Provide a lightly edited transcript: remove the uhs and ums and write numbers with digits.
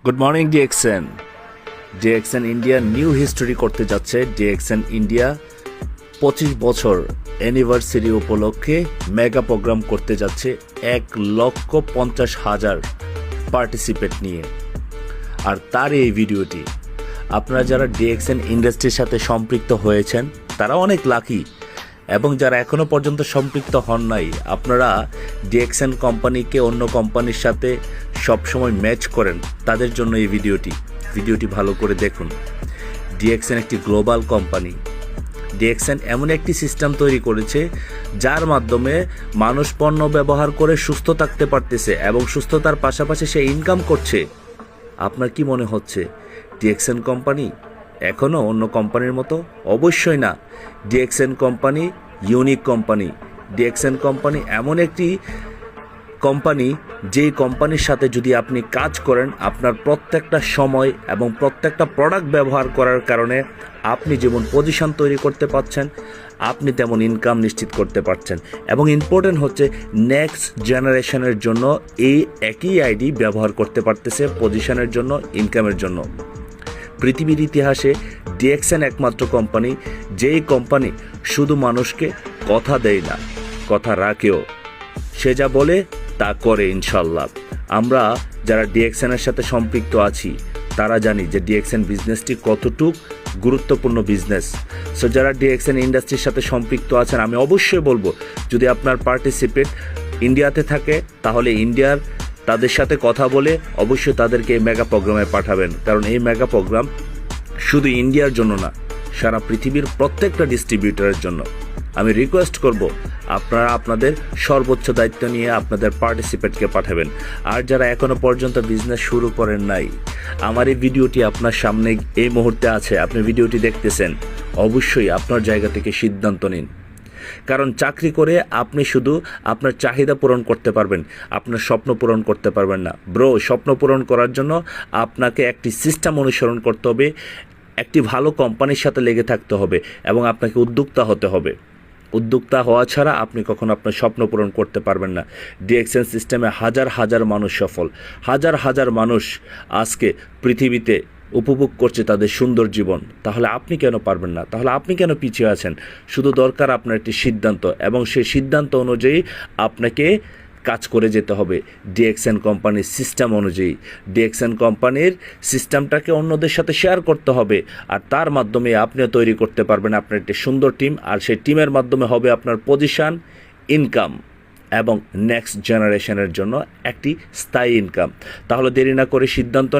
Good morning DXN. DXN India new history করতে যাচ্ছে। DXN India 25 বছর অ্যানিভার্সারি উপলক্ষে মেগা প্রোগ্রাম করতে যাচ্ছে 1,50,000 পার্টিসিপেট নিয়ে। আর তার এই ভিডিওটি আপনারা যারা ডিএক্সএন ইন্ডাস্ট্রির সাথে সম্পৃক্ত হয়েছেন তারা অনেক লাকি, এবং যারা এখনও পর্যন্ত সম্পৃক্ত হন নাই, আপনারা ডিএক্সএন কোম্পানিকে অন্য কোম্পানির সাথে সবসময় ম্যাচ করেন, তাদের জন্য এই ভিডিওটি ভালো করে দেখুন। ডিএক্সএন একটি গ্লোবাল কোম্পানি। ডিএক্সএন এমন একটি সিস্টেম তৈরি করেছে যার মাধ্যমে মানুষ পণ্য ব্যবহার করে সুস্থ থাকতে পারতেছে এবং সুস্থতার পাশাপাশি সে ইনকাম করছে। আপনার কি মনে হচ্ছে ডিএক্সএন কোম্পানি এখনও অন্য কোম্পানির মতো? অবশ্যই না। DXN company unique company. DXN company এমন একটি কোম্পানি যেই কোম্পানির সাথে যদি আপনি কাজ করেন, আপনার প্রত্যেকটা সময় এবং প্রত্যেকটা প্রোডাক্ট ব্যবহার করার কারণে আপনি যেমন পজিশন তৈরি করতে পারছেন, আপনি তেমন ইনকাম নিশ্চিত করতে পারছেন। এবং ইম্পর্টেন্ট হচ্ছে নেক্সট জেনারেশনের জন্য এই একই আইডি ব্যবহার করতে পারতেছে পজিশনের জন্য, ইনকামের জন্য। পৃথিবীর ইতিহাসে ডিএক্সএন একমাত্র কোম্পানি যেই কোম্পানি শুধু মানুষকে কথা দেয় না, কথা রাখেও। সে যা বলে তা করে ইনশাল্লাহ। আমরা যারা ডিএক্সএনের সাথে সম্পৃক্ত আছি তারা জানি যে ডিএক্সএন বিজনেসটি কতটুক গুরুত্বপূর্ণ বিজনেস। সো যারা ডিএক্সএন ইন্ডাস্ট্রির সাথে সম্পৃক্ত আছেন, আমি অবশ্যই বলবো যদি আপনার পার্টিসিপেট ইন্ডিয়াতে থাকে তাহলে ইন্ডিয়ার তাদের সাথে কথা বলে অবশ্যই তাদেরকে এই মেগা প্রোগ্রামে পাঠাবেন। কারণ এই মেগা প্রোগ্রাম শুধু ইন্ডিয়ার জন্য না, সারা পৃথিবীর প্রত্যেকটা ডিস্ট্রিবিউটরের জন্য। আমি রিকোয়েস্ট করব আপনারা আপনাদের সর্বোচ্চ দায়িত্ব নিয়ে আপনাদের পার্টিসিপেটকে পাঠাবেন। আর যারা এখনও পর্যন্ত বিজনেস শুরু করেন নাই, আমার এই ভিডিওটি আপনার সামনে এই মুহূর্তে আছে, আপনি ভিডিওটি দেখতেছেন, অবশ্যই আপনার জায়গা থেকে সিদ্ধান্ত নিন। কারণ চাকরি করে আপনি শুধু আপনার চাহিদা পূরণ করতে পারবেন, আপনার স্বপ্ন পূরণ করতে পারবেন না। স্বপ্ন পূরণ করার জন্য আপনাকে একটি সিস্টেম অনুসরণ করতে হবে, একটি ভালো কোম্পানির সাথে লেগে থাকতে হবে এবং আপনাকে উদ্যোক্তা হতে হবে। উদ্যোক্তা হওয়া ছাড়া আপনি কখনো আপনার স্বপ্ন পূরণ করতে পারবেন না। ডিএক্সএন সিস্টেমে হাজার হাজার মানুষ সফল, হাজার হাজার মানুষ আজকে পৃথিবীতে উপভোগ করছে তাদের সুন্দর জীবন। তাহলে আপনি কেন পারবেন না? তাহলে আপনি কেন পিছিয়ে আছেন? শুধু দরকার আপনার একটি সিদ্ধান্ত, এবং সেই সিদ্ধান্ত অনুযায়ী আপনাকে কাজ করে যেতে হবে ডিএক্সএন কোম্পানির সিস্টেম অনুযায়ী। ডিএক্সএন কোম্পানির সিস্টেমটাকে অন্যদের সাথে শেয়ার করতে হবে, আর তার মাধ্যমে আপনিও তৈরি করতে পারবেন আপনার একটি সুন্দর টিম। আর সেই টিমের মাধ্যমে হবে আপনার পজিশন, ইনকাম এবং নেক্সট জেনারেশনের জন্য একটি স্থায়ী ইনকাম। তাহলে দেরি না করে সিদ্ধান্ত